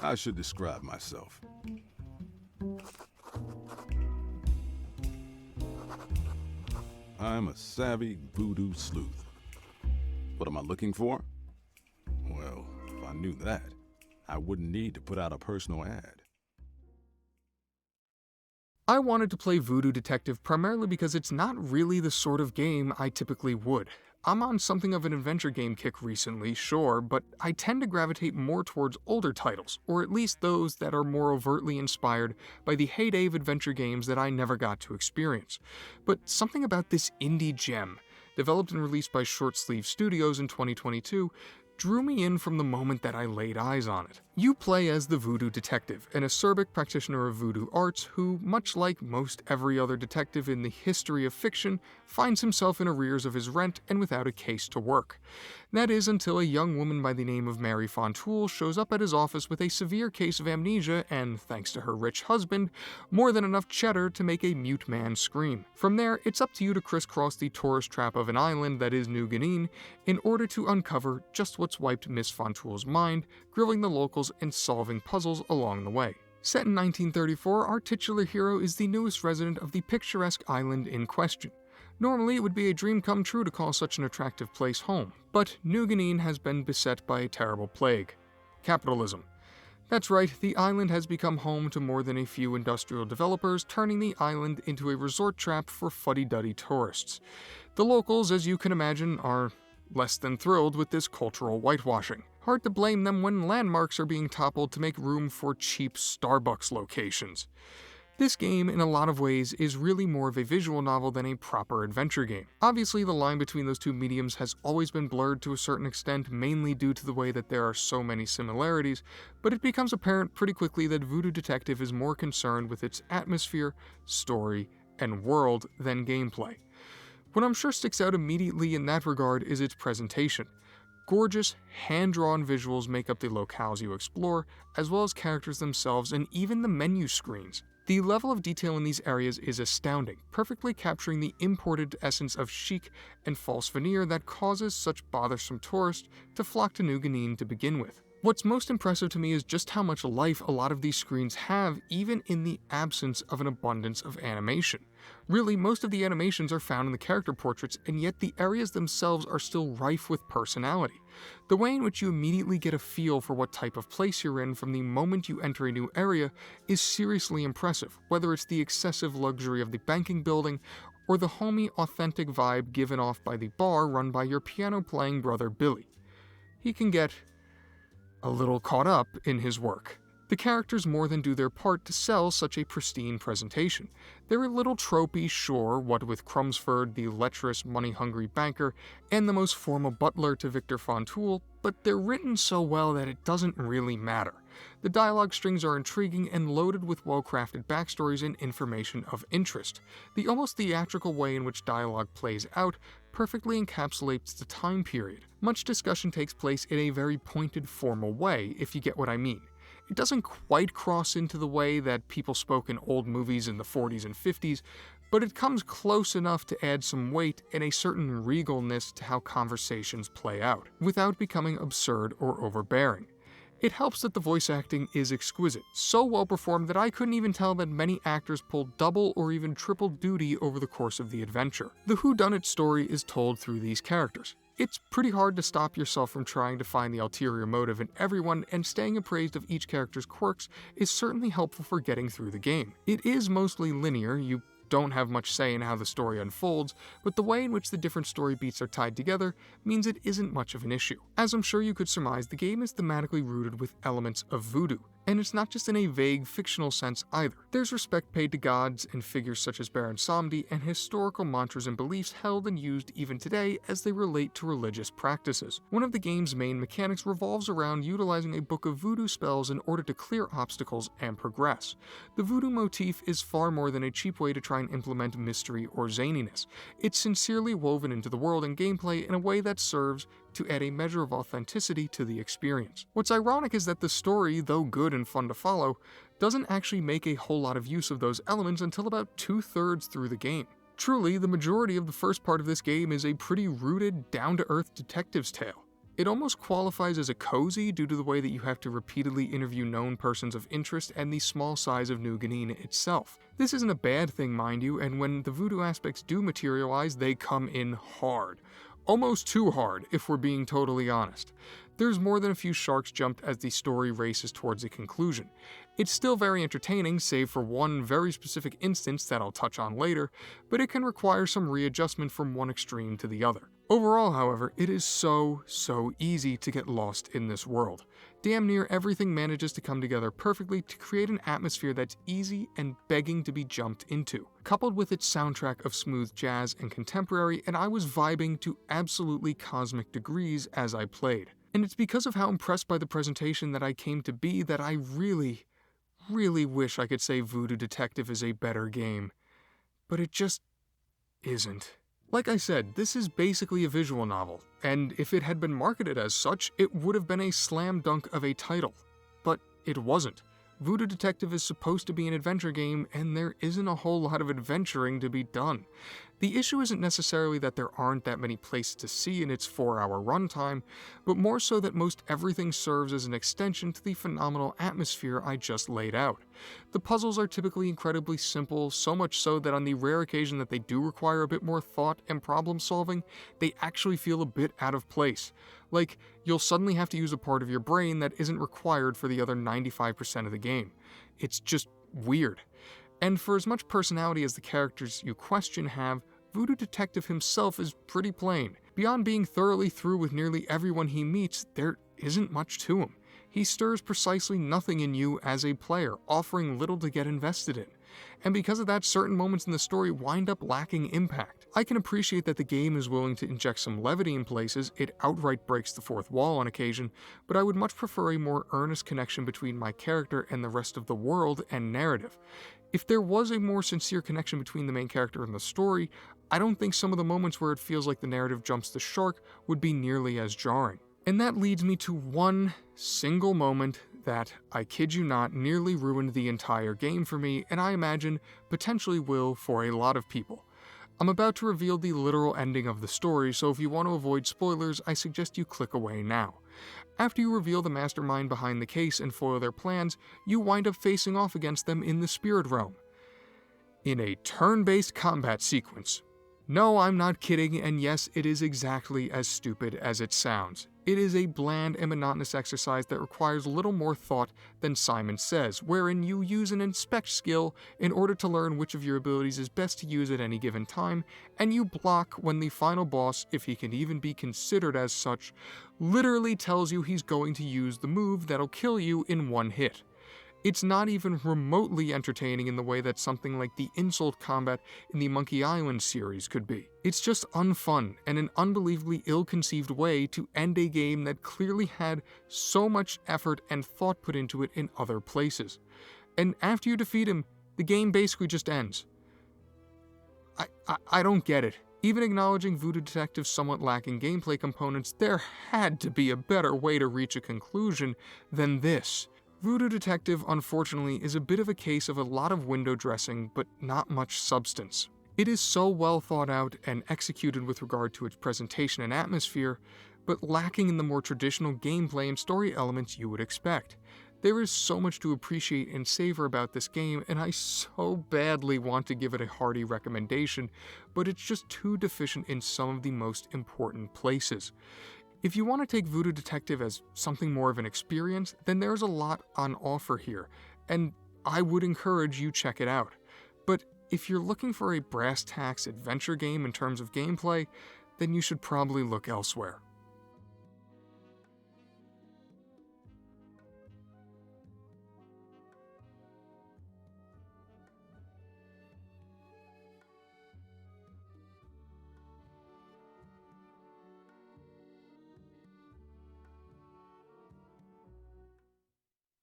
I should describe myself. I'm a savvy voodoo sleuth. What am I looking for? Well, if I knew that, I wouldn't need to put out a personal ad. I wanted to play Voodoo Detective primarily because it's not really the sort of game I typically would. I'm on something of an adventure game kick recently, sure, but I tend to gravitate more towards older titles, or at least those that are more overtly inspired by the heyday of adventure games that I never got to experience. But something about this indie gem, developed and released by Short Sleeve Studios in 2022, drew me in from the moment that I laid eyes on it. You play as the Voodoo Detective, an acerbic practitioner of voodoo arts who, much like most every other detective in the history of fiction, finds himself in arrears of his rent and without a case to work. That is until a young woman by the name of Mary Fontoul shows up at his office with a severe case of amnesia and, thanks to her rich husband, more than enough cheddar to make a mute man scream. From there, it's up to you to crisscross the tourist trap of an island that is New Guinea in order to uncover just what's wiped Miss Fontoul's mind, grilling the locals and solving puzzles along the way. Set in 1934, our titular hero is the newest resident of the picturesque island in question. Normally, it would be a dream come true to call such an attractive place home, but New Guinea has been beset by a terrible plague: capitalism. That's right, the island has become home to more than a few industrial developers, turning the island into a resort trap for fuddy-duddy tourists. The locals, as you can imagine, are less than thrilled with this cultural whitewashing. Hard to blame them when landmarks are being toppled to make room for cheap Starbucks locations. This game, in a lot of ways, is really more of a visual novel than a proper adventure game. Obviously, the line between those two mediums has always been blurred to a certain extent, mainly due to the way that there are so many similarities, but it becomes apparent pretty quickly that Voodoo Detective is more concerned with its atmosphere, story, and world than gameplay. What I'm sure sticks out immediately in that regard is its presentation. Gorgeous, hand-drawn visuals make up the locales you explore, as well as characters themselves and even the menu screens. The level of detail in these areas is astounding, perfectly capturing the imported essence of chic and false veneer that causes such bothersome tourists to flock to New Guinea to begin with. What's most impressive to me is just how much life a lot of these screens have, even in the absence of an abundance of animation. Really, most of the animations are found in the character portraits, and yet the areas themselves are still rife with personality. The way in which you immediately get a feel for what type of place you're in from the moment you enter a new area is seriously impressive, whether it's the excessive luxury of the banking building or the homey, authentic vibe given off by the bar run by your piano-playing brother Billy. He can get a little caught up in his work. The characters more than do their part to sell such a pristine presentation. They're a little tropey, sure, what with Crumsford, the lecherous, money-hungry banker, and the most formal butler to Victor Fontoul, but they're written so well that it doesn't really matter. The dialogue strings are intriguing and loaded with well-crafted backstories and information of interest. The almost theatrical way in which dialogue plays out perfectly encapsulates the time period. Much discussion takes place in a very pointed, formal way, if you get what I mean. It doesn't quite cross into the way that people spoke in old movies in the 40s and 50s, but it comes close enough to add some weight and a certain regalness to how conversations play out, without becoming absurd or overbearing. It helps that the voice acting is exquisite, so well performed that I couldn't even tell that many actors pulled double or even triple duty over the course of the adventure. The whodunit story is told through these characters. It's pretty hard to stop yourself from trying to find the ulterior motive in everyone, and staying appraised of each character's quirks is certainly helpful for getting through the game. It is mostly linear, you don't have much say in how the story unfolds, but the way in which the different story beats are tied together means it isn't much of an issue. As I'm sure you could surmise, the game is thematically rooted with elements of voodoo, and it's not just in a vague, fictional sense either. There's respect paid to gods and figures such as Baron Samedi, and historical mantras and beliefs held and used even today as they relate to religious practices. One of the game's main mechanics revolves around utilizing a book of voodoo spells in order to clear obstacles and progress. The voodoo motif is far more than a cheap way to try and implement mystery or zaniness. It's sincerely woven into the world and gameplay in a way that serves to add a measure of authenticity to the experience. What's ironic is that the story, though good and fun to follow, doesn't actually make a whole lot of use of those elements until about 2/3 through the game. Truly, the majority of the first part of this game is a pretty rooted, down-to-earth detective's tale. It almost qualifies as a cozy due to the way that you have to repeatedly interview known persons of interest and the small size of New Guinea itself. This isn't a bad thing, mind you, and when the voodoo aspects do materialize, they come in hard. Almost too hard, if we're being totally honest. There's more than a few sharks jumped as the story races towards a conclusion. It's still very entertaining, save for one very specific instance that I'll touch on later, but it can require some readjustment from one extreme to the other. Overall, however, it is so easy to get lost in this world. Damn near everything manages to come together perfectly to create an atmosphere that's easy and begging to be jumped into. Coupled with its soundtrack of smooth jazz and contemporary, and I was vibing to absolutely cosmic degrees as I played. And it's because of how impressed by the presentation that I came to be that I really wish I could say Voodoo Detective is a better game. But it just isn't. Like I said, this is basically a visual novel, and if it had been marketed as such, it would have been a slam dunk of a title. But it wasn't. Voodoo Detective is supposed to be an adventure game, and there isn't a whole lot of adventuring to be done. The issue isn't necessarily that there aren't that many places to see in its 4-hour runtime, but more so that most everything serves as an extension to the phenomenal atmosphere I just laid out. The puzzles are typically incredibly simple, so much so that on the rare occasion that they do require a bit more thought and problem solving, they actually feel a bit out of place. Like, you'll suddenly have to use a part of your brain that isn't required for the other 95% of the game. It's just weird. And for as much personality as the characters you question have, Voodoo Detective himself is pretty plain. Beyond being thoroughly through with nearly everyone he meets, there isn't much to him. He stirs precisely nothing in you as a player, offering little to get invested in. And because of that, certain moments in the story wind up lacking impact. I can appreciate that the game is willing to inject some levity in places, it outright breaks the fourth wall on occasion, but I would much prefer a more earnest connection between my character and the rest of the world and narrative. If there was a more sincere connection between the main character and the story, I don't think some of the moments where it feels like the narrative jumps the shark would be nearly as jarring. And that leads me to one single moment that, I kid you not, nearly ruined the entire game for me, and I imagine potentially will for a lot of people. I'm about to reveal the literal ending of the story, so if you want to avoid spoilers, I suggest you click away now. After you reveal the mastermind behind the case and foil their plans, you wind up facing off against them in the spirit realm, in a turn-based combat sequence. No, I'm not kidding, and yes, it is exactly as stupid as it sounds. It is a bland and monotonous exercise that requires little more thought than Simon Says, wherein you use an inspect skill in order to learn which of your abilities is best to use at any given time, and you block when the final boss, if he can even be considered as such, literally tells you he's going to use the move that'll kill you in one hit. It's not even remotely entertaining in the way that something like the insult combat in the Monkey Island series could be. It's just unfun and an unbelievably ill-conceived way to end a game that clearly had so much effort and thought put into it in other places. And after you defeat him, the game basically just ends. I don't get it. Even acknowledging Voodoo Detective's somewhat lacking gameplay components, there had to be a better way to reach a conclusion than this. Voodoo Detective, unfortunately, is a bit of a case of a lot of window dressing, but not much substance. It is so well thought out and executed with regard to its presentation and atmosphere, but lacking in the more traditional gameplay and story elements you would expect. There is so much to appreciate and savor about this game, and I so badly want to give it a hearty recommendation, but it's just too deficient in some of the most important places. If you want to take Voodoo Detective as something more of an experience, then there's a lot on offer here, and I would encourage you check it out. But if you're looking for a brass tacks adventure game in terms of gameplay, then you should probably look elsewhere.